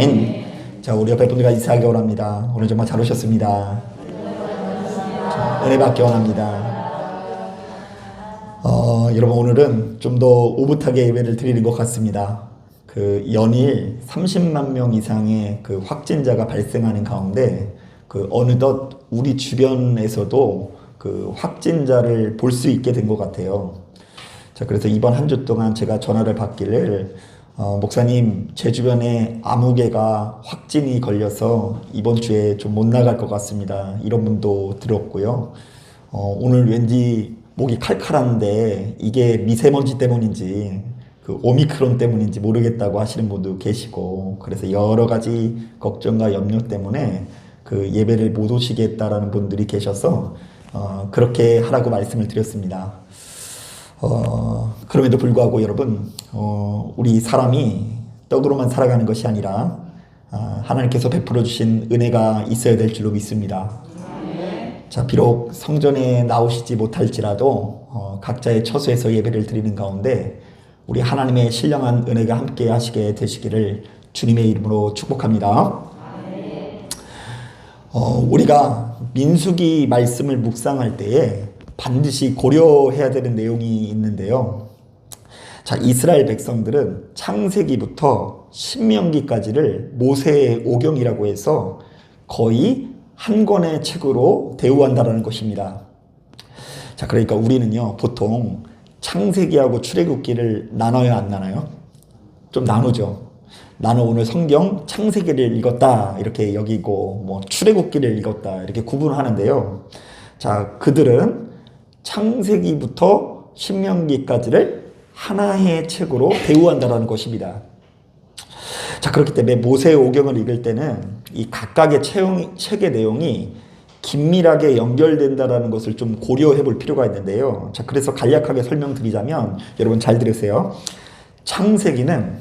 아멘. 자, 우리 옆에 분들과 인사하기 원합니다. 오늘 정말 잘 오셨습니다. 자, 은혜 받기 원합니다. 여러분, 오늘은 좀 더 오붓하게 예배를 드리는 것 같습니다. 그 연일 30만 명 이상의 그 확진자가 발생하는 가운데 어느덧 우리 주변에서도 그 확진자를 볼 수 있게 된 것 같아요. 자, 그래서 이번 한 주 동안 제가 전화를 받기를 목사님, 제 주변에 아무 개가 확진이 걸려서 이번 주에 좀 못 나갈 것 같습니다. 이런 분도 들었고요. 오늘 왠지 목이 칼칼한데 이게 미세먼지 때문인지 그 오미크론 때문인지 모르겠다고 하시는 분도 계시고, 그래서 여러 가지 걱정과 염려 때문에 그 예배를 못 오시겠다라는 분들이 계셔서 그렇게 하라고 말씀을 드렸습니다. 그럼에도 불구하고 여러분, 우리 사람이 떡으로만 살아가는 것이 아니라 하나님께서 베풀어 주신 은혜가 있어야 될 줄로 믿습니다. 자, 비록 성전에 나오시지 못할지라도 각자의 처소에서 예배를 드리는 가운데 우리 하나님의 신령한 은혜가 함께 하시게 되시기를 주님의 이름으로 축복합니다. 우리가 민수기 말씀을 묵상할 때에 반드시 고려해야 되는 내용이 있는데요. 자, 이스라엘 백성들은 창세기부터 신명기까지를 모세의 오경이라고 해서 거의 한 권의 책으로 대우한다라는 것입니다. 자, 그러니까 우리는요, 보통 창세기하고 출애굽기를 나눠야 안 나눠요? 좀 나누죠. 나는 오늘 성경 창세기를 읽었다 이렇게 여기고, 뭐 출애굽기를 읽었다 이렇게 구분하는데요. 자, 그들은 창세기부터 신명기까지를 하나의 책으로 대우한다라는 것입니다. 자, 그렇기 때문에 모세의 오경을 읽을 때는 이 각각의 책의 내용이 긴밀하게 연결된다라는 것을 좀 고려해 볼 필요가 있는데요. 자, 그래서 간략하게 설명드리자면, 여러분 잘 들으세요. 창세기는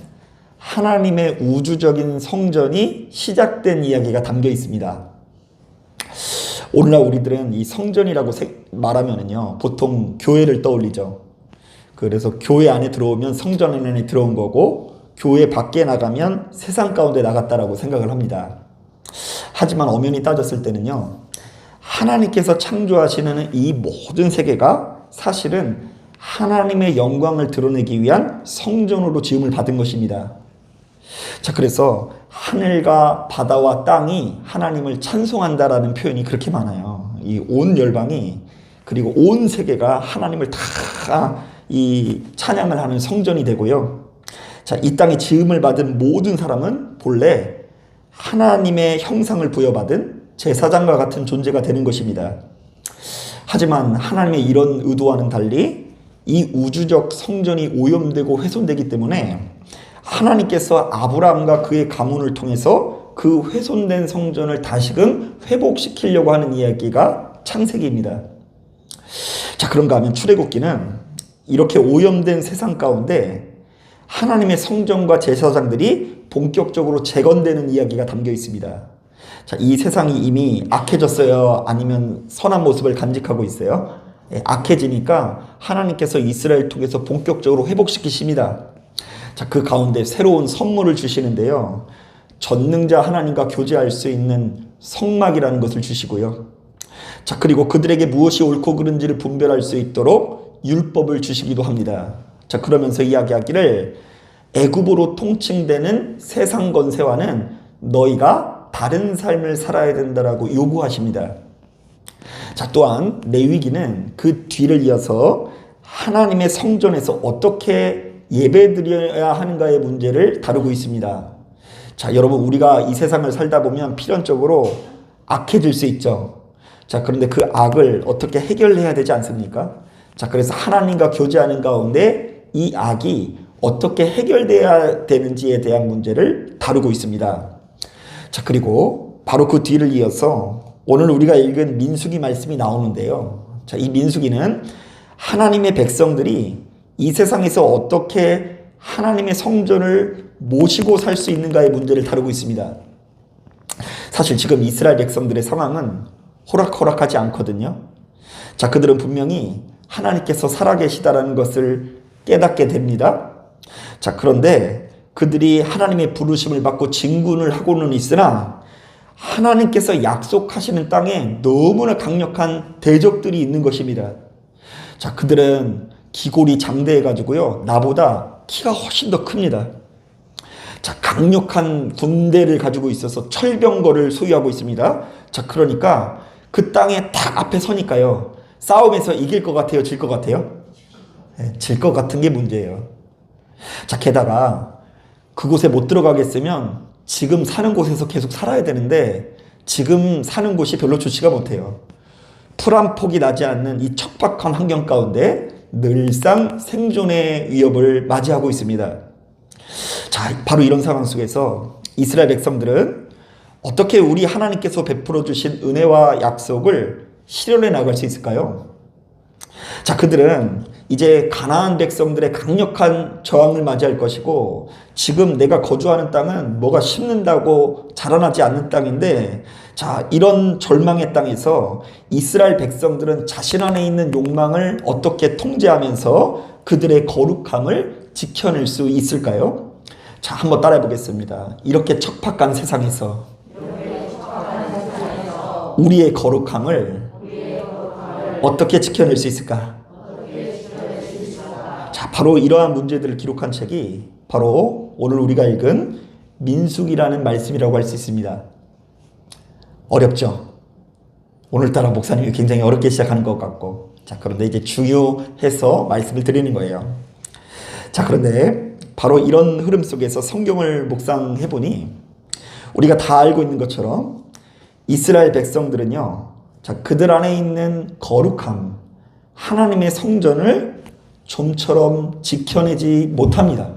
하나님의 우주적인 성전이 시작된 이야기가 담겨 있습니다. 오늘날 우리들은 이 성전이라고 말하면은요, 보통 교회를 떠올리죠. 그래서 교회 안에 들어오면 성전 안에 들어온 거고, 교회 밖에 나가면 세상 가운데 나갔다라고 생각을 합니다. 하지만 엄연히 따졌을 때는요, 하나님께서 창조하시는 이 모든 세계가 사실은 하나님의 영광을 드러내기 위한 성전으로 지음을 받은 것입니다. 자, 그래서 하늘과 바다와 땅이 하나님을 찬송한다라는 표현이 그렇게 많아요. 이 온 열방이, 그리고 온 세계가 하나님을 다 이 찬양을 하는 성전이 되고요. 자, 이 땅에 지음을 받은 모든 사람은 본래 하나님의 형상을 부여받은 제사장과 같은 존재가 되는 것입니다. 하지만 하나님의 이런 의도와는 달리 이 우주적 성전이 오염되고 훼손되기 때문에 하나님께서 아브라함과 그의 가문을 통해서 그 훼손된 성전을 다시금 회복시키려고 하는 이야기가 창세기입니다. 자, 그런가 하면 출애굽기는 이렇게 오염된 세상 가운데 하나님의 성전과 제사장들이 본격적으로 재건되는 이야기가 담겨 있습니다. 자, 이 세상이 이미 악해졌어요? 아니면 선한 모습을 간직하고 있어요? 악해지니까 하나님께서 이스라엘 통해서 본격적으로 회복시키십니다. 자, 그 가운데 새로운 선물을 주시는데요. 전능자 하나님과 교제할 수 있는 성막이라는 것을 주시고요. 자, 그리고 그들에게 무엇이 옳고 그른지를 분별할 수 있도록 율법을 주시기도 합니다. 자, 그러면서 이야기하기를 애굽으로 통칭되는 세상 권세와는 너희가 다른 삶을 살아야 된다라고 요구하십니다. 자, 또한 레위기는 그 뒤를 이어서 하나님의 성전에서 어떻게 예배드려야 하는가의 문제를 다루고 있습니다. 자, 여러분, 우리가 이 세상을 살다 보면 필연적으로 악해질 수 있죠. 자, 그런데 그 악을 어떻게 해결해야 되지 않습니까? 자, 그래서 하나님과 교제하는 가운데 이 악이 어떻게 해결돼야 되는지에 대한 문제를 다루고 있습니다. 자, 그리고 바로 그 뒤를 이어서 오늘 우리가 읽은 민수기 말씀이 나오는데요. 자, 이 민수기는 하나님의 백성들이 이 세상에서 어떻게 하나님의 성전을 모시고 살 수 있는가의 문제를 다루고 있습니다. 사실 지금 이스라엘 백성들의 상황은 호락호락하지 않거든요. 자, 그들은 분명히 하나님께서 살아계시다라는 것을 깨닫게 됩니다. 자, 그런데 그들이 하나님의 부르심을 받고 진군을 하고는 있으나 하나님께서 약속하시는 땅에 너무나 강력한 대적들이 있는 것입니다. 자, 그들은 기골이 장대해가지고요, 나보다 키가 훨씬 더 큽니다. 자, 강력한 군대를 가지고 있어서 철병거를 소유하고 있습니다. 자, 그러니까 그 땅에 딱 앞에 서니까요, 싸움에서 이길 것 같아요, 질 것 같아요? 네, 질 것 같은 게 문제예요. 자, 게다가 그곳에 못 들어가겠으면 지금 사는 곳에서 계속 살아야 되는데 지금 사는 곳이 별로 좋지가 못해요. 풀 한 폭이 나지 않는 이 척박한 환경 가운데 늘상 생존의 위협을 맞이하고 있습니다. 자, 바로 이런 상황 속에서 이스라엘 백성들은 어떻게 우리 하나님께서 베풀어 주신 은혜와 약속을 실현해 나갈 수 있을까요? 자, 그들은 이제 가나안 백성들의 강력한 저항을 맞이할 것이고, 지금 내가 거주하는 땅은 뭐가 심는다고 자라나지 않는 땅인데, 자, 이런 절망의 땅에서 이스라엘 백성들은 자신 안에 있는 욕망을 어떻게 통제하면서 그들의 거룩함을 지켜낼 수 있을까요? 자, 한번 따라해 보겠습니다. 이렇게 척박한 세상에서 우리의 거룩함을 어떻게 지켜낼 수 있을까? 자, 바로 이러한 문제들을 기록한 책이 바로 오늘 우리가 읽은 민수기라는 말씀이라고 할 수 있습니다. 어렵죠? 오늘따라 목사님이 굉장히 어렵게 시작하는 것 같고, 자, 그런데 이제 중요해서 말씀을 드리는 거예요. 자, 그런데 바로 이런 흐름 속에서 성경을 묵상해 보니 우리가 다 알고 있는 것처럼 이스라엘 백성들은요, 자, 그들 안에 있는 거룩함, 하나님의 성전을 좀처럼 지켜내지 못합니다.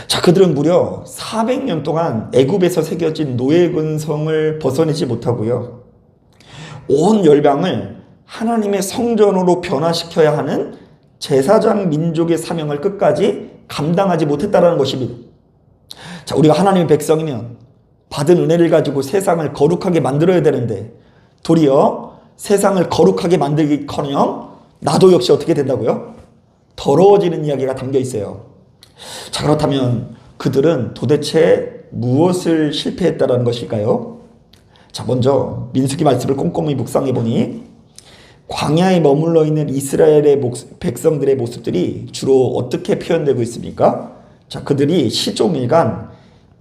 자, 그들은 무려 400년 동안 애굽에서 새겨진 노예 근성을 벗어내지 못하고요, 온 열방을 하나님의 성전으로 변화시켜야 하는 제사장 민족의 사명을 끝까지 감당하지 못했다는 것입니다. 자, 우리가 하나님의 백성이면 받은 은혜를 가지고 세상을 거룩하게 만들어야 되는데 도리어 세상을 거룩하게 만들기커녕 나도 역시 어떻게 된다고요? 더러워지는 이야기가 담겨 있어요. 자, 그렇다면 그들은 도대체 무엇을 실패했다는 것일까요? 자, 먼저 민수기 말씀을 꼼꼼히 묵상해 보니 광야에 머물러 있는 이스라엘의 백성들의 모습들이 주로 어떻게 표현되고 있습니까? 자, 그들이 시종일관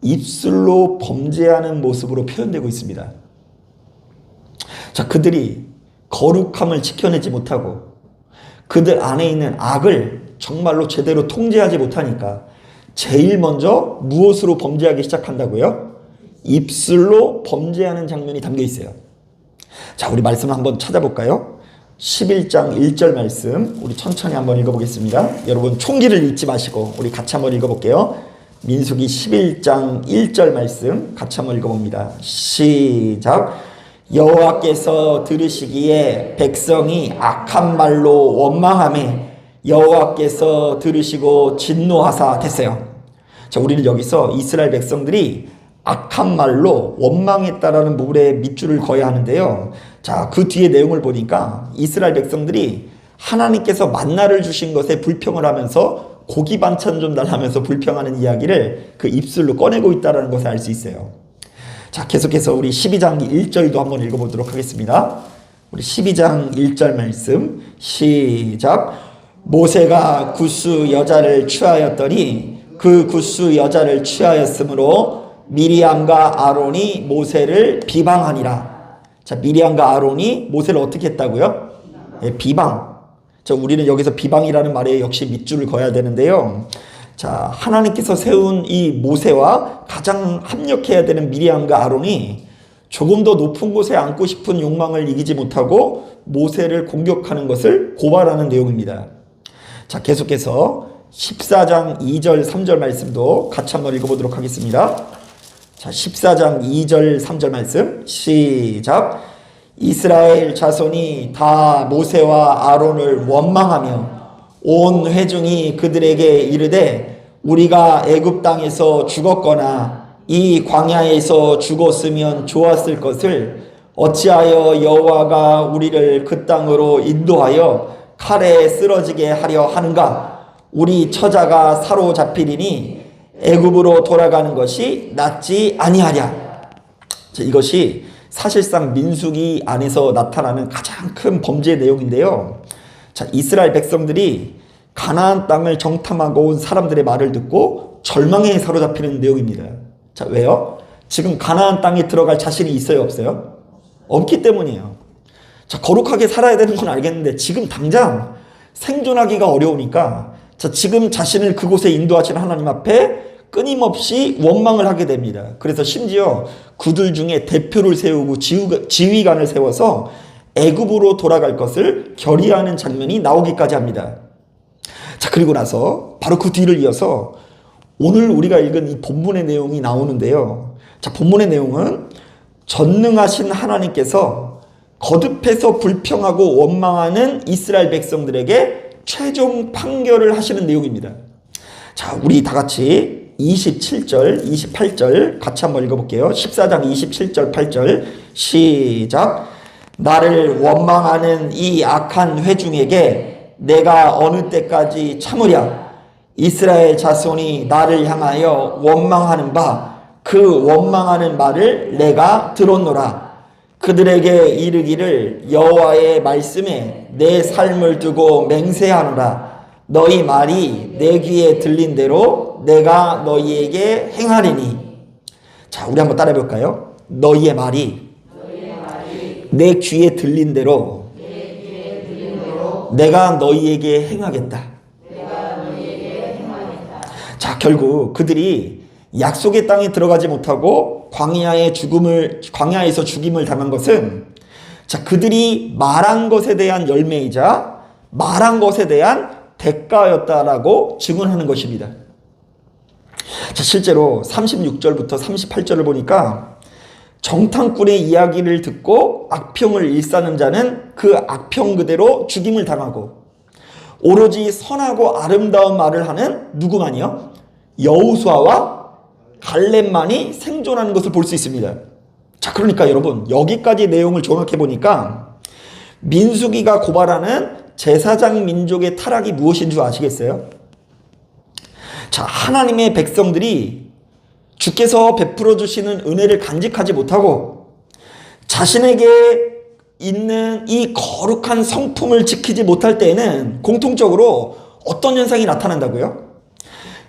입술로 범죄하는 모습으로 표현되고 있습니다. 자, 그들이 거룩함을 지켜내지 못하고 그들 안에 있는 악을 정말로 제대로 통제하지 못하니까 제일 먼저 무엇으로 범죄하기 시작한다고요? 입술로 범죄하는 장면이 담겨 있어요. 자, 우리 말씀을 한번 찾아볼까요? 11장 1절 말씀 우리 천천히 한번 읽어보겠습니다. 여러분 총기를 읽지 마시고 우리 같이 한번 읽어볼게요. 민수기 11장 1절 말씀 같이 한번 읽어봅니다. 시작. 여호와께서 들으시기에 백성이 악한 말로 원망하매 여호와께서 들으시고 진노하사 됐어요. 자, 우리는 여기서 이스라엘 백성들이 악한 말로 원망했다라는 부분에 밑줄을 그어야 하는데요. 자, 그 뒤에 내용을 보니까 이스라엘 백성들이 하나님께서 만나를 주신 것에 불평을 하면서 고기 반찬 좀 달라면서 불평하는 이야기를 그 입술로 꺼내고 있다는 것을 알 수 있어요. 자, 계속해서 우리 12장 1절도 한번 읽어보도록 하겠습니다. 우리 12장 1절 말씀 시작. 모세가 굿수 여자를 취하였더니 그 굿수 여자를 취하였으므로 미리암과 아론이 모세를 비방하니라. 자, 미리암과 아론이 모세를 어떻게 했다고요? 예, 비방. 자, 우리는 여기서 비방이라는 말에 역시 밑줄을 그어야 되는데요. 자, 하나님께서 세운 이 모세와 가장 합력해야 되는 미리암과 아론이 조금 더 높은 곳에 앉고 싶은 욕망을 이기지 못하고 모세를 공격하는 것을 고발하는 내용입니다. 자, 계속해서 14장 2절 3절 말씀도 같이 한번 읽어보도록 하겠습니다. 자, 14장 2절 3절 말씀 시작. 이스라엘 자손이 다 모세와 아론을 원망하며 온 회중이 그들에게 이르되 우리가 애굽 땅에서 죽었거나 이 광야에서 죽었으면 좋았을 것을 어찌하여 여호와가 우리를 그 땅으로 인도하여 칼에 쓰러지게 하려 하는가? 우리 처자가 사로잡히리니 애굽으로 돌아가는 것이 낫지 아니하랴. 자, 이것이 사실상 민수기 안에서 나타나는 가장 큰 범죄 내용인데요. 자, 이스라엘 백성들이 가나안 땅을 정탐하고 온 사람들의 말을 듣고 절망에 사로잡히는 내용입니다. 자, 왜요? 지금 가나안 땅에 들어갈 자신이 있어요, 없어요? 없기 때문이에요. 자, 거룩하게 살아야 되는 건 알겠는데 지금 당장 생존하기가 어려우니까 자, 지금 자신을 그곳에 인도하시는 하나님 앞에 끊임없이 원망을 하게 됩니다. 그래서 심지어 그들 중에 대표를 세우고 지휘관을 세워서 애굽으로 돌아갈 것을 결의하는 장면이 나오기까지 합니다. 자, 그리고 나서 바로 그 뒤를 이어서 오늘 우리가 읽은 이 본문의 내용이 나오는데요. 자, 본문의 내용은 전능하신 하나님께서 거듭해서 불평하고 원망하는 이스라엘 백성들에게 최종 판결을 하시는 내용입니다. 자, 우리 다 같이 27절, 28절 같이 한번 읽어볼게요. 14장 27절, 8절 시작. 나를 원망하는 이 악한 회중에게 내가 어느 때까지 참으랴. 이스라엘 자손이 나를 향하여 원망하는 바 그 원망하는 말을 내가 들었노라. 그들에게 이르기를 여호와의 말씀에 내 삶을 두고 맹세하노라. 너희 말이 내 귀에 들린 대로 내가 너희에게 행하리니. 자, 우리 한번 따라해 볼까요? 너희의 말이 내 귀에 들린 대로 내가 너희에게 행하겠다. 자, 결국 그들이 약속의 땅에 들어가지 못하고 광야에서 죽임을 당한 것은 자, 그들이 말한 것에 대한 열매이자 말한 것에 대한 대가였다라고 증언하는 것입니다. 자, 실제로 36절부터 38절을 보니까 정탐꾼의 이야기를 듣고 악평을 일삼는 자는 그 악평 그대로 죽임을 당하고 오로지 선하고 아름다운 말을 하는 누구만이요? 여호수아와 갈렙만이 생존하는 것을 볼 수 있습니다. 자, 그러니까 여러분 여기까지 내용을 종합해 보니까 민수기가 고발하는 제사장 민족의 타락이 무엇인 줄 아시겠어요? 자, 하나님의 백성들이 주께서 베풀어 주시는 은혜를 간직하지 못하고 자신에게 있는 이 거룩한 성품을 지키지 못할 때에는 공통적으로 어떤 현상이 나타난다고요?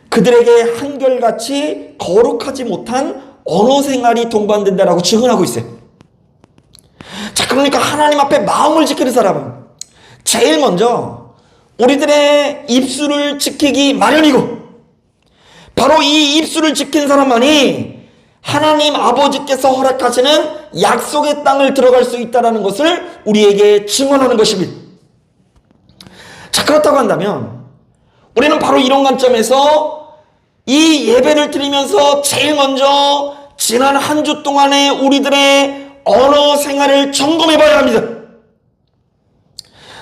그들에게 한결같이 거룩하지 못한 언어 생활이 동반된다라고 증언하고 있어요. 자, 그러니까 하나님 앞에 마음을 지키는 사람은 제일 먼저 우리들의 입술을 지키기 마련이고 바로 이 입술을 지킨 사람만이 하나님 아버지께서 허락하시는 약속의 땅을 들어갈 수 있다는 것을 우리에게 증언하는 것입니다. 자, 그렇다고 한다면 우리는 바로 이런 관점에서 이 예배를 드리면서 제일 먼저 지난 한 주 동안의 우리들의 언어 생활을 점검해 봐야 합니다.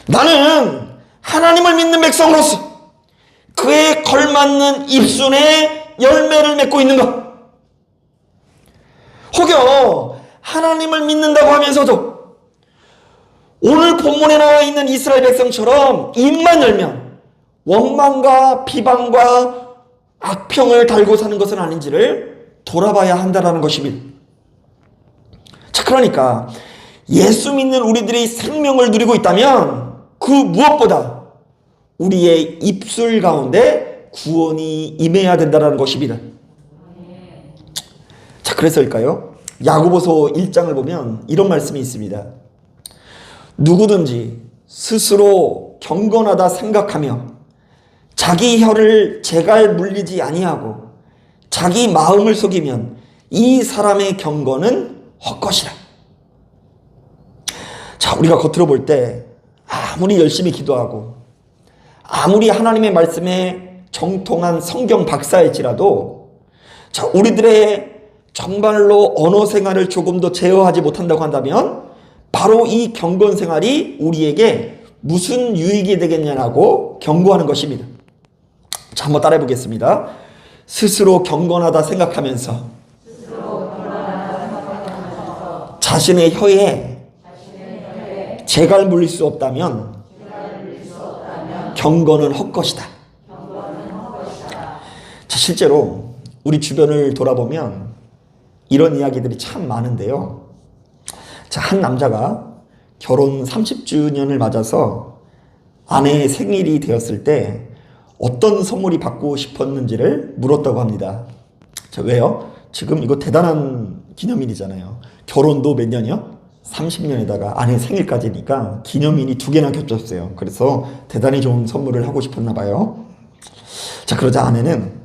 나는 하나님을 믿는 백성으로서 그에 걸맞는 입술에 열매를 맺고 있는가? 혹여 하나님을 믿는다고 하면서도 오늘 본문에 나와 있는 이스라엘 백성처럼 입만 열면 원망과 비방과 악평을 달고 사는 것은 아닌지를 돌아봐야 한다는 것입니다. 자, 그러니까 예수 믿는 우리들이 생명을 누리고 있다면 그 무엇보다 우리의 입술 가운데 구원이 임해야 된다는 것입니다. 자, 그래서일까요? 야고보서 1장을 보면 이런 말씀이 있습니다. 누구든지 스스로 경건하다 생각하며 자기 혀를 재갈 물리지 아니하고 자기 마음을 속이면 이 사람의 경건은 헛것이라. 자, 우리가 겉으로 볼 때 아무리 열심히 기도하고 아무리 하나님의 말씀에 정통한 성경 박사일지라도 자, 우리들의 정말로 언어 생활을 조금 더 제어하지 못한다고 한다면 바로 이 경건 생활이 우리에게 무슨 유익이 되겠냐라고 경고하는 것입니다. 자, 한번 따라해 보겠습니다. 스스로 경건하다 생각하면서 자신의 혀에 재갈 물릴 수 없다면 경건은 헛것이다. 실제로 우리 주변을 돌아보면 이런 이야기들이 참 많은데요. 자, 한 남자가 결혼 30주년을 맞아서 아내의 생일이 되었을 때 어떤 선물이 받고 싶었는지를 물었다고 합니다. 자, 왜요? 지금 이거 대단한 기념일이잖아요. 결혼도 몇 년이요? 30년에다가 아내 생일까지니까 기념일이 2개나 겹쳤어요. 그래서 대단히 좋은 선물을 하고 싶었나 봐요. 자, 그러자 아내는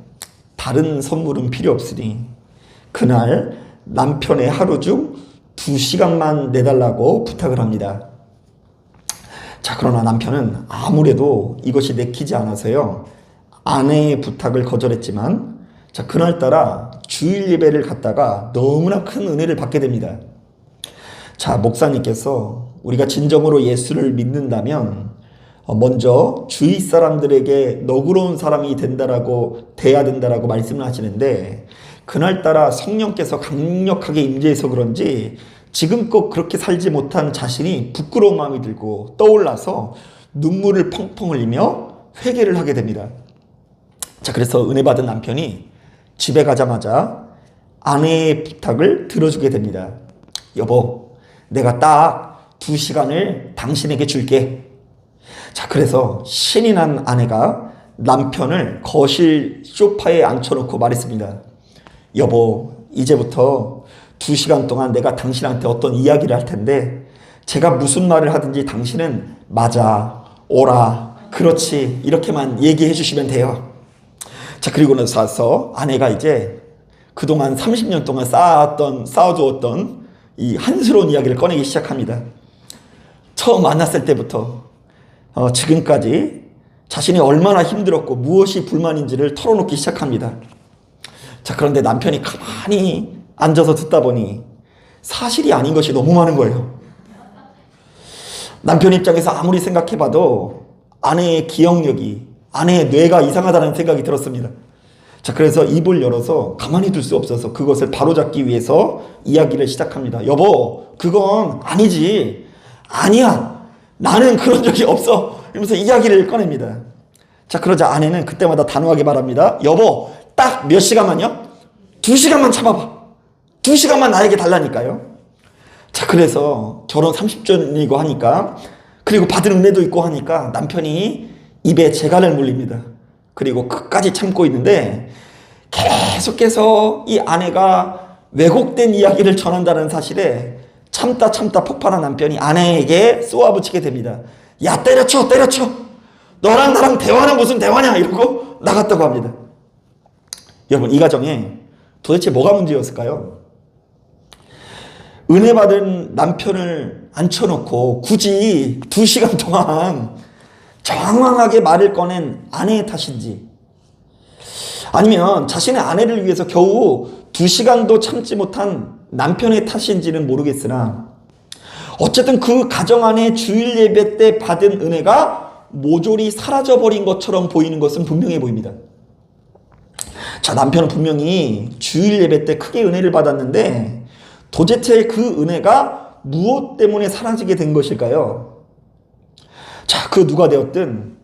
다른 선물은 필요 없으니 그날 남편의 하루 중 2시간만 내달라고 부탁을 합니다. 자, 그러나 남편은 아무래도 이것이 내키지 않아서요, 아내의 부탁을 거절했지만, 자, 그날따라 주일 예배를 갔다가 너무나 큰 은혜를 받게 됩니다. 자, 목사님께서 우리가 진정으로 예수를 믿는다면 먼저 주위 사람들에게 너그러운 사람이 돼야 된다라고 말씀을 하시는데, 그날따라 성령께서 강력하게 임재해서 그런지 지금껏 그렇게 살지 못한 자신이 부끄러운 마음이 들고 떠올라서 눈물을 펑펑 흘리며 회개를 하게 됩니다. 자, 그래서 은혜 받은 남편이 집에 가자마자 아내의 부탁을 들어주게 됩니다. 여보, 내가 딱 2시간을 당신에게 줄게. 자, 그래서 신이 난 아내가 남편을 거실 소파에 앉혀놓고 말했습니다. 여보, 이제부터 2시간 동안 내가 당신한테 어떤 이야기를 할 텐데, 제가 무슨 말을 하든지 당신은 맞아, 오라, 그렇지, 이렇게만 얘기해 주시면 돼요. 자, 그리고 나서 아내가 이제 그동안 30년 동안 쌓아두었던 이 한스러운 이야기를 꺼내기 시작합니다. 처음 만났을 때부터 지금까지 자신이 얼마나 힘들었고 무엇이 불만인지를 털어놓기 시작합니다. 자, 그런데 남편이 가만히 앉아서 듣다 보니 사실이 아닌 것이 너무 많은 거예요. 남편 입장에서 아무리 생각해봐도 아내의 기억력이, 아내의 뇌가 이상하다는 생각이 들었습니다. 자, 그래서 입을 열어서 가만히 둘 수 없어서 그것을 바로잡기 위해서 이야기를 시작합니다. 여보, 그건 아니지. 아니야, 나는 그런 적이 없어. 이러면서 이야기를 꺼냅니다. 자, 그러자 아내는 그때마다 단호하게 말합니다. 여보, 딱 몇 시간만요? 2시간만 참아봐. 2시간만 나에게 달라니까요. 자, 그래서 결혼 30주년이고 하니까, 그리고 받은 은혜도 있고 하니까 남편이 입에 재갈을 물립니다. 그리고 끝까지 참고 있는데 계속해서 이 아내가 왜곡된 이야기를 전한다는 사실에 참다 폭발한 남편이 아내에게 쏘아붙이게 됩니다. 야, 때려쳐. 너랑 나랑 대화는 무슨 대화냐, 이러고 나갔다고 합니다. 여러분, 이 가정에 도대체 뭐가 문제였을까요? 은혜 받은 남편을 앉혀놓고 굳이 2시간 동안 장황하게 말을 꺼낸 아내의 탓인지, 아니면 자신의 아내를 위해서 겨우 2시간도 참지 못한 남편의 탓인지는 모르겠으나, 어쨌든 그 가정 안에 주일 예배 때 받은 은혜가 모조리 사라져버린 것처럼 보이는 것은 분명해 보입니다. 자, 남편은 분명히 주일 예배 때 크게 은혜를 받았는데 도대체 그 은혜가 무엇 때문에 사라지게 된 것일까요? 자, 그 누가 되었든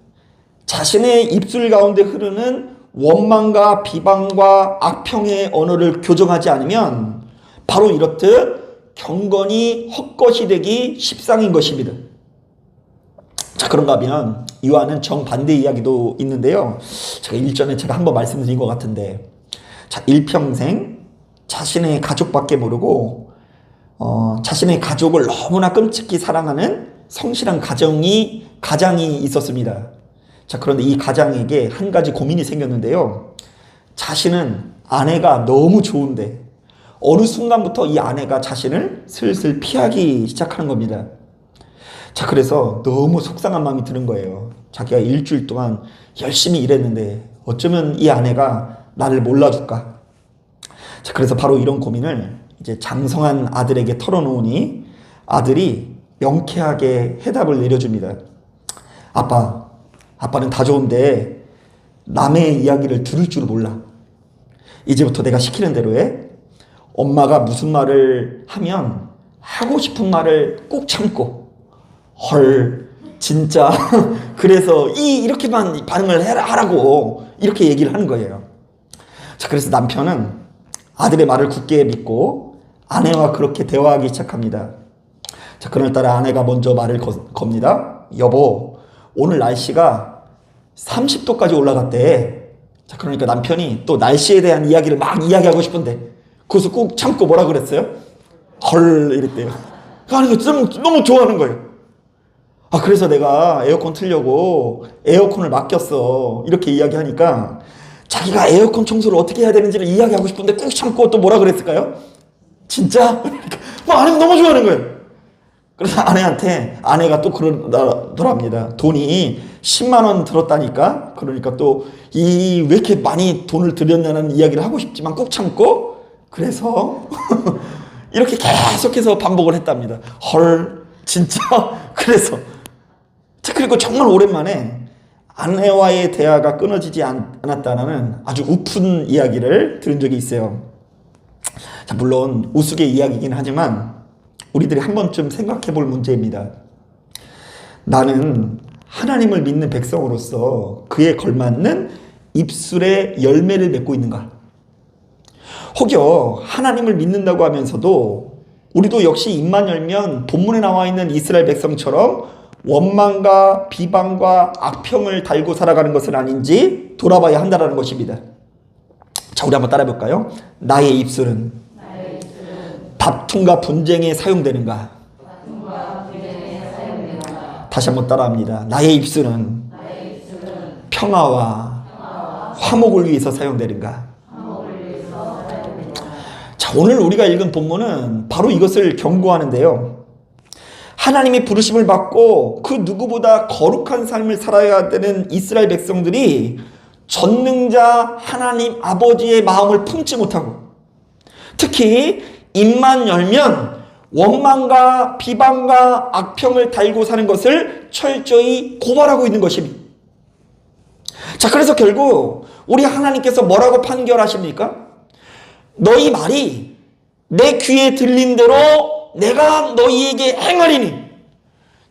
자신의 입술 가운데 흐르는 원망과 비방과 악평의 언어를 교정하지 않으면 바로 이렇듯 경건이 헛것이 되기 십상인 것입니다. 자, 그런가 하면 이와는 정반대 이야기도 있는데요. 제가 일전에 한번 말씀드린 것 같은데, 자, 일평생 자신의 가족밖에 모르고 자신의 가족을 너무나 끔찍히 사랑하는 성실한 가장이 있었습니다. 자, 그런데 이 가장에게 한 가지 고민이 생겼는데요. 자신은 아내가 너무 좋은데 어느 순간부터 이 아내가 자신을 슬슬 피하기 시작하는 겁니다. 자, 그래서 너무 속상한 마음이 드는 거예요. 자기가 일주일 동안 열심히 일했는데 어쩌면 이 아내가 나를 몰라줄까? 자, 그래서 바로 이런 고민을 이제 장성한 아들에게 털어놓으니 아들이 명쾌하게 해답을 내려줍니다. 아빠는 다 좋은데 남의 이야기를 들을 줄 몰라. 이제부터 내가 시키는 대로 해. 엄마가 무슨 말을 하면 하고 싶은 말을 꼭 참고, 헐, 진짜 그래서 이렇게만 반응을 하라고 이렇게 얘기를 하는 거예요. 자, 그래서 남편은 아들의 말을 굳게 믿고 아내와 그렇게 대화하기 시작합니다. 자, 그날따라 아내가 먼저 말을 겁니다. 여보, 오늘 날씨가 30도까지 올라갔대. 자, 그러니까 남편이 또 날씨에 대한 이야기를 막 이야기하고 싶은데 그것을 꾹 참고 뭐라 그랬어요? 헐, 이랬대요. 아니, 너무 좋아하는 거예요. 아, 그래서 내가 에어컨 틀려고 에어컨을 맡겼어. 이렇게 이야기하니까 자기가 에어컨 청소를 어떻게 해야 되는지를 이야기하고 싶은데 꾹 참고 또 뭐라 그랬을까요? 진짜? 그러니까 아내가 너무 좋아하는 거예요. 그래서 아내가 또 그러더랍니다. 돈이 10만 원 들었다니까? 그러니까 또 왜 이렇게 많이 돈을 들였냐는 이야기를 하고 싶지만 꾹 참고 그래서 이렇게 계속해서 반복을 했답니다. 헐, 진짜? 그래서. 그리고 정말 오랜만에 아내와의 대화가 끊어지지 않았다는 아주 우픈 이야기를 들은 적이 있어요. 자, 물론 우스개 이야기이긴 하지만 우리들이 한 번쯤 생각해 볼 문제입니다. 나는 하나님을 믿는 백성으로서 그에 걸맞는 입술의 열매를 맺고 있는가? 혹여 하나님을 믿는다고 하면서도 우리도 역시 입만 열면 본문에 나와 있는 이스라엘 백성처럼 원망과 비방과 악평을 달고 살아가는 것은 아닌지 돌아봐야 한다는 것입니다. 자, 우리 한번 따라해 볼까요? 나의 입술은 다툼과 분쟁에 사용되는가? 다시 한번 따라합니다. 나의 입술은 평화와 화목을 위해서 사용되는가? 자, 오늘 우리가 읽은 본문은 바로 이것을 경고하는데요. 하나님의 부르심을 받고 그 누구보다 거룩한 삶을 살아야 되는 이스라엘 백성들이 전능자 하나님 아버지의 마음을 품지 못하고 특히 입만 열면 원망과 비방과 악평을 달고 사는 것을 철저히 고발하고 있는 것입니다. 자, 그래서 결국 우리 하나님께서 뭐라고 판결하십니까? 너희 말이 내 귀에 들린 대로 내가 너희에게 행하리니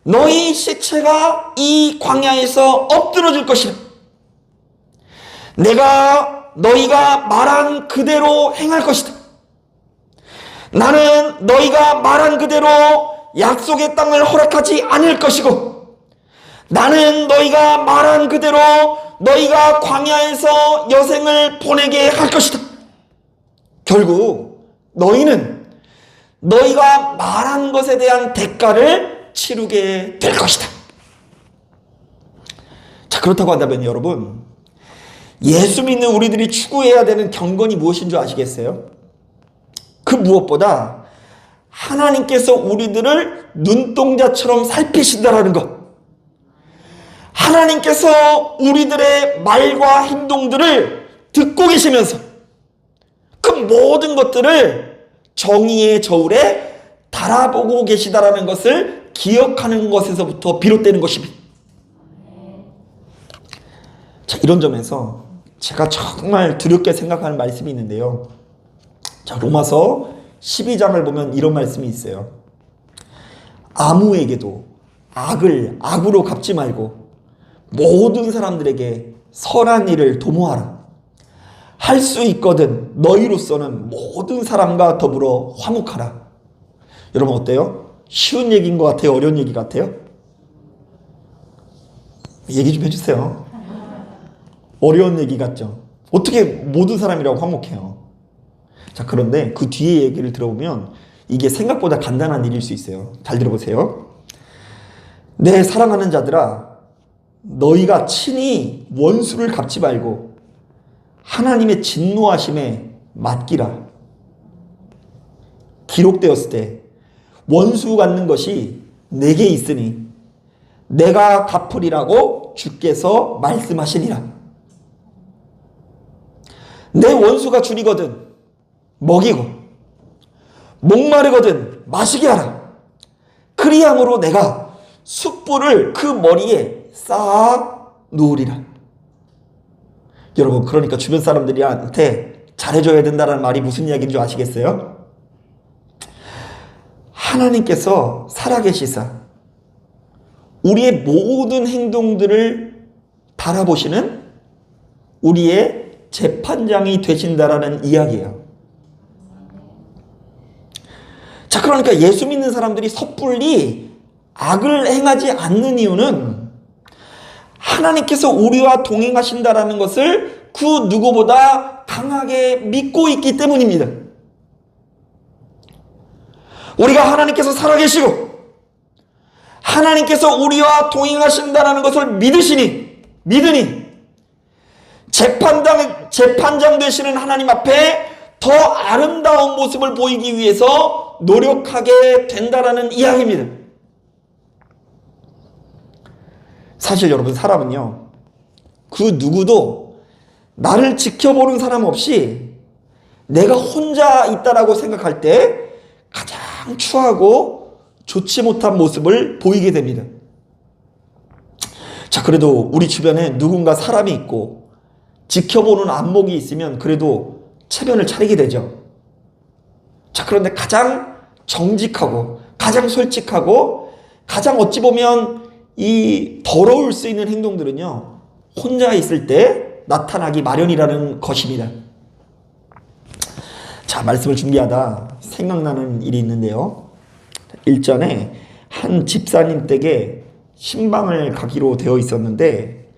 너희 시체가 이 광야에서 엎드러질 것이라. 내가 너희가 말한 그대로 행할 것이다. 나는 너희가 말한 그대로 약속의 땅을 허락하지 않을 것이고 나는 너희가 말한 그대로 너희가 광야에서 여생을 보내게 할 것이다. 결국 너희는 너희가 말한 것에 대한 대가를 치르게 될 것이다. 자, 그렇다고 한다면 여러분, 예수 믿는 우리들이 추구해야 되는 경건이 무엇인 줄 아시겠어요? 그 무엇보다 하나님께서 우리들을 눈동자처럼 살피신다라는 것. 하나님께서 우리들의 말과 행동들을 듣고 계시면서 그 모든 것들을 정의의 저울에 달아보고 계시다라는 것을 기억하는 것에서부터 비롯되는 것입니다. 자, 이런 점에서 제가 정말 두렵게 생각하는 말씀이 있는데요. 자, 로마서 12장을 보면 이런 말씀이 있어요. 아무에게도 악을 악으로 갚지 말고 모든 사람들에게 선한 일을 도모하라. 할 수 있거든 너희로서는 모든 사람과 더불어 화목하라. 여러분 어때요? 쉬운 얘기인 것 같아요? 어려운 얘기 같아요? 얘기 좀 해주세요. 어려운 얘기 같죠? 어떻게 모든 사람이라고 화목해요? 자, 그런데 그 뒤에 얘기를 들어보면 이게 생각보다 간단한 일일 수 있어요. 잘 들어보세요. 내 사랑하는 자들아, 너희가 친히 원수를 갚지 말고 하나님의 진노하심에 맡기라. 기록되었을 때 원수 갚는 것이 내게 있으니 내가 갚으리라고 주께서 말씀하시니라. 내 원수가 줄이거든 먹이고 목마르거든 마시게 하라. 그리함으로 내가 숯불을 그 머리에 쌓아 놓으리라. 여러분, 그러니까 주변 사람들한테 잘해줘야 된다는 말이 무슨 이야기인 줄 아시겠어요? 하나님께서 살아계시사 우리의 모든 행동들을 달아보시는 우리의 재판장이 되신다라는 이야기예요. 자, 그러니까 예수 믿는 사람들이 섣불리 악을 행하지 않는 이유는 하나님께서 우리와 동행하신다라는 것을 그 누구보다 강하게 믿고 있기 때문입니다. 우리가 하나님께서 살아계시고 하나님께서 우리와 동행하신다라는 것을 믿으니 재판장 되시는 하나님 앞에 더 아름다운 모습을 보이기 위해서 노력하게 된다라는 이야기입니다. 사실 여러분, 사람은요, 그 누구도 나를 지켜보는 사람 없이 내가 혼자 있다라고 생각할 때 가장 추하고 좋지 못한 모습을 보이게 됩니다. 자, 그래도 우리 주변에 누군가 사람이 있고 지켜보는 안목이 있으면 그래도 체면을 차리게 되죠. 자, 그런데 가장 정직하고 가장 솔직하고 가장 어찌 보면 이 더러울 수 있는 행동들은요, 혼자 있을 때 나타나기 마련이라는 것입니다. 자, 말씀을 준비하다 생각나는 일이 있는데요. 일전에 한 집사님 댁에 신방을 가기로 되어 있었는데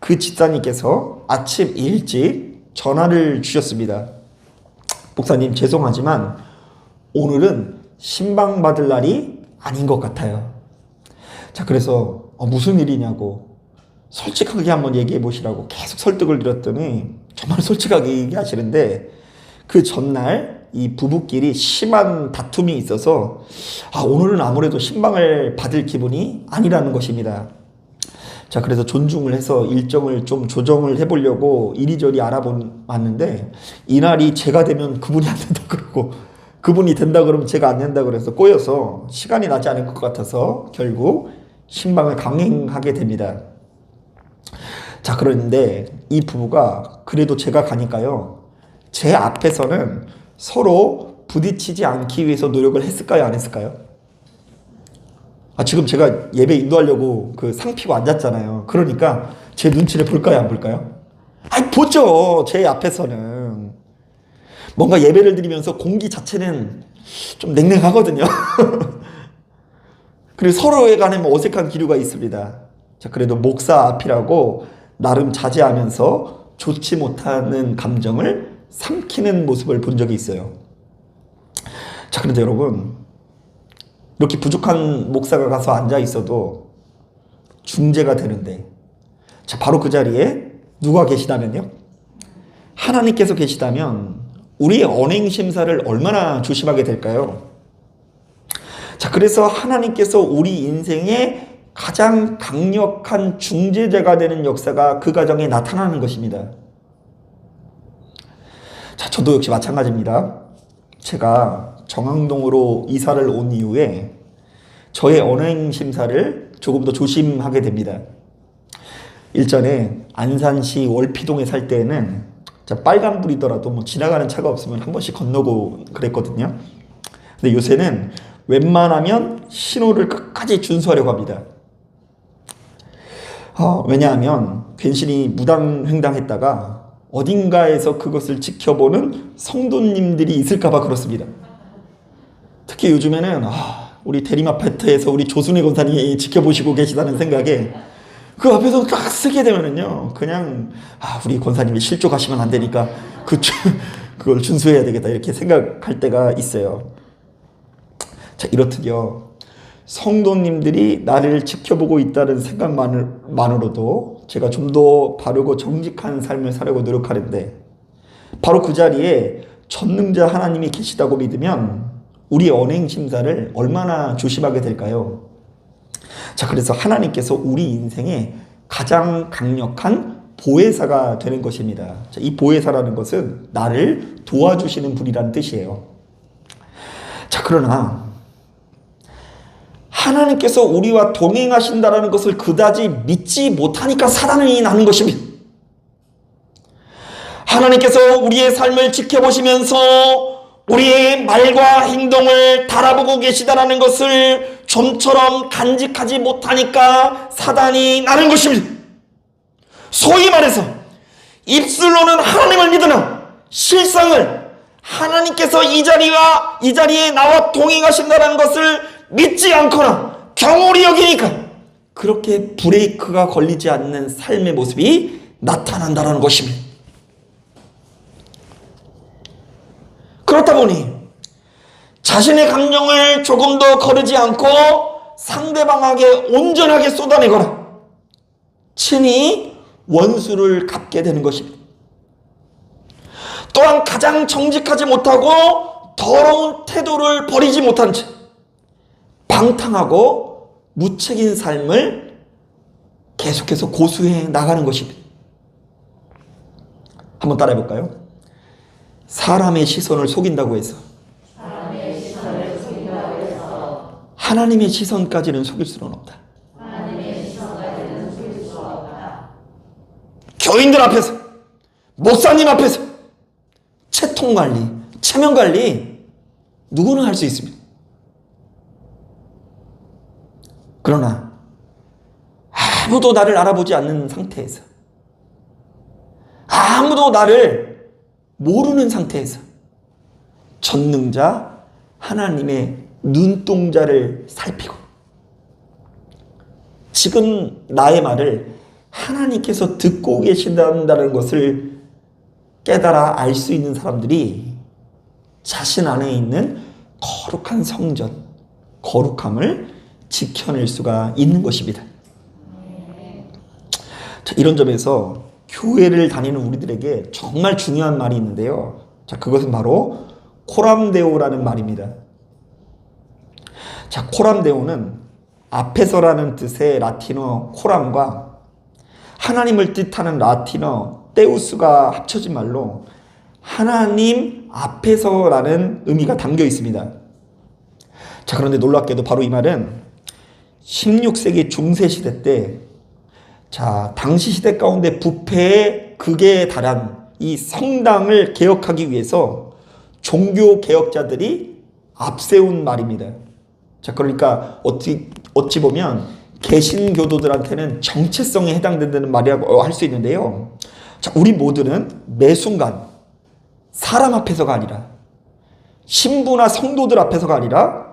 그 집사님께서 아침 일찍 전화를 주셨습니다. 목사님, 죄송하지만 오늘은 신방 받을 날이 아닌 것 같아요. 자, 그래서 무슨 일이냐고 솔직하게 한번 얘기해 보시라고 계속 설득을 드렸더니 정말 솔직하게 얘기하시는데 그 전날 이 부부끼리 심한 다툼이 있어서 오늘은 아무래도 신방을 받을 기분이 아니라는 것입니다. 자, 그래서 존중을 해서 일정을 좀 조정을 해보려고 이리저리 알아봤는데 이날이 제가 되면 그분이 안 된다 그러고 그분이 된다 그러면 제가 안 된다 그래서 꼬여서 시간이 나지 않을 것 같아서 결국 신방을 강행하게 됩니다. 자, 그런데 이 부부가 그래도 제가 가니까요, 제 앞에서는 서로 부딪히지 않기 위해서 노력을 했을까요, 안 했을까요? 지금 제가 예배 인도하려고 그 상 피고 앉았잖아요. 그러니까 제 눈치를 볼까요, 안 볼까요? 보죠. 제 앞에서는 뭔가 예배를 드리면서 공기 자체는 좀 냉랭하거든요. 그리고 서로에 관해 어색한 기류가 있습니다. 자, 그래도 목사 앞이라고 나름 자제하면서 좋지 못하는 감정을 삼키는 모습을 본 적이 있어요. 자, 그런데 여러분, 이렇게 부족한 목사가 가서 앉아 있어도 중재가 되는데, 자, 바로 그 자리에 누가 계시다면요? 하나님께서 계시다면 우리의 언행 심사를 얼마나 조심하게 될까요? 자, 그래서 하나님께서 우리 인생에 가장 강력한 중재자가 되는 역사가 그 가정에 나타나는 것입니다. 자, 저도 역시 마찬가지입니다. 제가 정앙동으로 이사를 온 이후에 저의 언행 심사를 조금 더 조심하게 됩니다. 일전에 안산시 월피동에 살 때에는 빨간불이더라도 뭐 지나가는 차가 없으면 한 번씩 건너고 그랬거든요. 근데 요새는 웬만하면 신호를 끝까지 준수하려고 합니다. 왜냐하면 괜시리 무단횡단했다가 어딘가에서 그것을 지켜보는 성도님들이 있을까봐 그렇습니다. 특히 요즘에는 우리 대림아파트에서 우리 조순회 권사님이 지켜보시고 계시다는 생각에 그 앞에서 딱 쓰게 되면은요, 그냥 우리 권사님이 실족하시면 안 되니까 그걸 준수해야 되겠다 이렇게 생각할 때가 있어요. 자, 이렇듯요, 성도님들이 나를 지켜보고 있다는 생각만으로도 제가 좀 더 바르고 정직한 삶을 살려고 노력하는데, 바로 그 자리에 전능자 하나님이 계시다고 믿으면 우리의 언행 심사를 얼마나 조심하게 될까요? 자, 그래서 하나님께서 우리 인생에 가장 강력한 보혜사가 되는 것입니다. 자, 이 보혜사라는 것은 나를 도와주시는 분이라는 뜻이에요. 자, 그러나 하나님께서 우리와 동행하신다라는 것을 그다지 믿지 못하니까 사단이 나는 것입니다. 하나님께서 우리의 삶을 지켜보시면서 우리의 말과 행동을 달아보고 계시다라는 것을 좀처럼 간직하지 못하니까 사단이 나는 것입니다. 소위 말해서 입술로는 하나님을 믿으나 실상을 하나님께서 이 자리에 나와 동행하신다는 것을 믿지 않거나 경홀히 여기니까 그렇게 브레이크가 걸리지 않는 삶의 모습이 나타난다는 것입니다. 그렇다 보니 자신의 감정을 조금 더 거르지 않고 상대방에게 온전하게 쏟아내거나 친히 원수를 갚게 되는 것입니다. 또한 가장 정직하지 못하고 더러운 태도를 버리지 못한 채 방탕하고 무책임한 삶을 계속해서 고수해 나가는 것입니다. 한번 따라해 볼까요? 사람의 시선을 속인다고 해서 하나님의 시선까지는 속일 수는 없다. 교인들 앞에서, 목사님 앞에서 채통관리, 체면관리 누구나 할 수 있습니다. 그러나 아무도 나를 알아보지 않는 상태에서, 아무도 나를 모르는 상태에서 전능자 하나님의 눈동자를 살피고 지금 나의 말을 하나님께서 듣고 계신다는 것을 깨달아 알 수 있는 사람들이 자신 안에 있는 거룩한 성전, 거룩함을 지켜낼 수가 있는 것입니다. 자, 이런 점에서 교회를 다니는 우리들에게 정말 중요한 말이 있는데요. 자, 그것은 바로 코람데오라는 말입니다. 자, 코람데오는 앞에서라는 뜻의 라틴어 코람과 하나님을 뜻하는 라틴어 데우스가 합쳐진 말로 하나님 앞에서라는 의미가 담겨 있습니다. 자, 그런데 놀랍게도 바로 이 말은 16세기 중세 시대 때, 자, 당시 시대 가운데 부패의 극에 달한 이 성당을 개혁하기 위해서 종교 개혁자들이 앞세운 말입니다. 자, 그러니까 어찌 보면 개신교도들한테는 정체성에 해당된다는 말이라고 할 수 있는데요. 자, 우리 모두는 매 순간 사람 앞에서가 아니라 신부나 성도들 앞에서가 아니라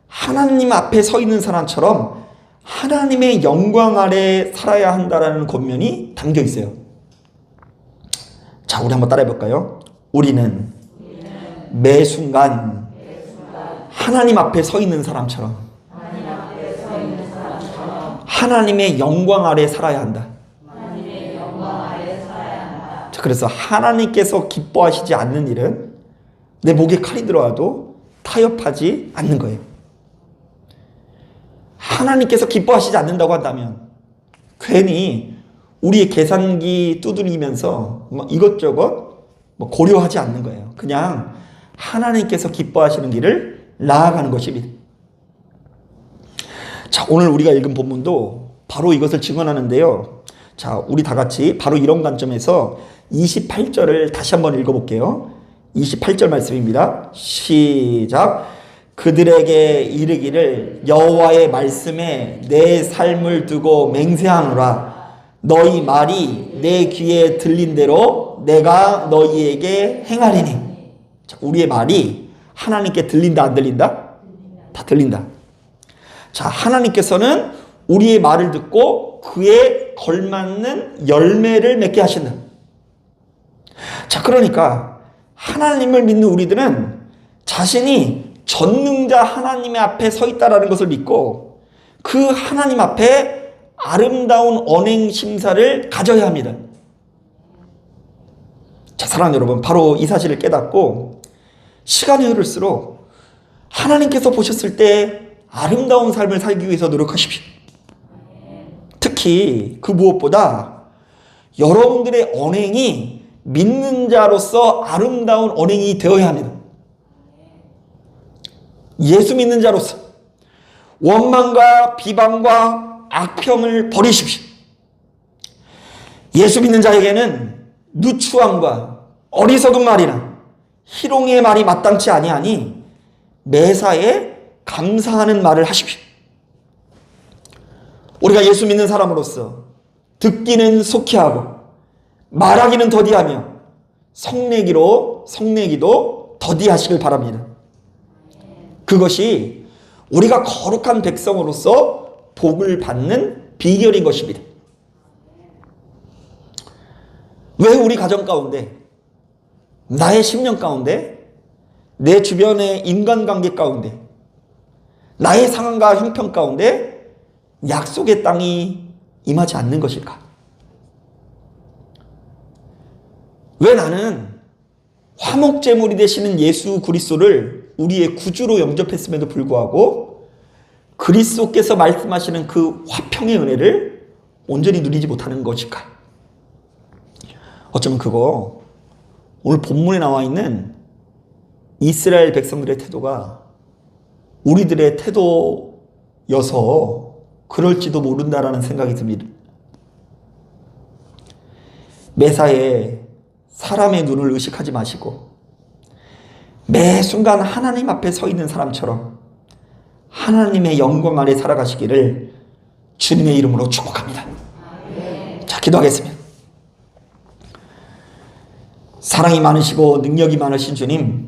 하나님 앞에 서 있는 사람처럼 하나님의 영광 아래 살아야 한다라는 권면이 담겨 있어요. 자, 우리 한번 따라해 볼까요? 우리는 매 순간 하나님 앞에 서 있는 사람처럼 하나님의 영광 아래 살아야 한다. 자, 그래서 하나님께서 기뻐하시지 않는 일은 내 목에 칼이 들어와도 타협하지 않는 거예요. 하나님께서 기뻐하시지 않는다고 한다면 괜히 우리의 계산기 두드리면서 이것저것 고려하지 않는 거예요. 그냥 하나님께서 기뻐하시는 길을 나아가는 것입니다. 자, 오늘 우리가 읽은 본문도 바로 이것을 증언하는데요. 자, 우리 다 같이 바로 이런 관점에서 28절을 다시 한번 읽어볼게요. 28절 말씀입니다. 시작. 그들에게 이르기를 여호와의 말씀에 내 삶을 두고 맹세하노라. 너희 말이 내 귀에 들린 대로 내가 너희에게 행하리니. 자, 우리의 말이 하나님께 들린다 안 들린다? 다 들린다. 자, 하나님께서는 우리의 말을 듣고 그에 걸맞는 열매를 맺게 하신다. 자, 그러니까 하나님을 믿는 우리들은 자신이 전능자 하나님의 앞에 서 있다라는 것을 믿고 그 하나님 앞에 아름다운 언행 심사를 가져야 합니다. 자, 사랑하는 여러분, 바로 이 사실을 깨닫고 시간이 흐를수록 하나님께서 보셨을 때 아름다운 삶을 살기 위해서 노력하십시오. 특히 그 무엇보다 여러분들의 언행이 믿는 자로서 아름다운 언행이 되어야 합니다. 예수 믿는 자로서 원망과 비방과 악평을 버리십시오. 예수 믿는 자에게는 누추함과 어리석은 말이나 희롱의 말이 마땅치 아니하니 매사에 감사하는 말을 하십시오. 우리가 예수 믿는 사람으로서 듣기는 속히 하고 말하기는 더디하며 성내기도 더디하시길 바랍니다. 그것이 우리가 거룩한 백성으로서 복을 받는 비결인 것입니다. 왜 우리 가정 가운데, 나의 심령 가운데, 내 주변의 인간관계 가운데, 나의 상황과 형편 가운데 약속의 땅이 임하지 않는 것일까? 왜 나는 화목제물이 되시는 예수 그리스도를 우리의 구주로 영접했음에도 불구하고 그리스도께서 말씀하시는 그 화평의 은혜를 온전히 누리지 못하는 것일까? 어쩌면 그거 오늘 본문에 나와 있는 이스라엘 백성들의 태도가 우리들의 태도여서 그럴지도 모른다라는 생각이 듭니다. 매사에 사람의 눈을 의식하지 마시고 매 순간 하나님 앞에 서 있는 사람처럼 하나님의 영광 아래 살아가시기를 주님의 이름으로 축복합니다. 자, 기도하겠습니다. 사랑이 많으시고 능력이 많으신 주님,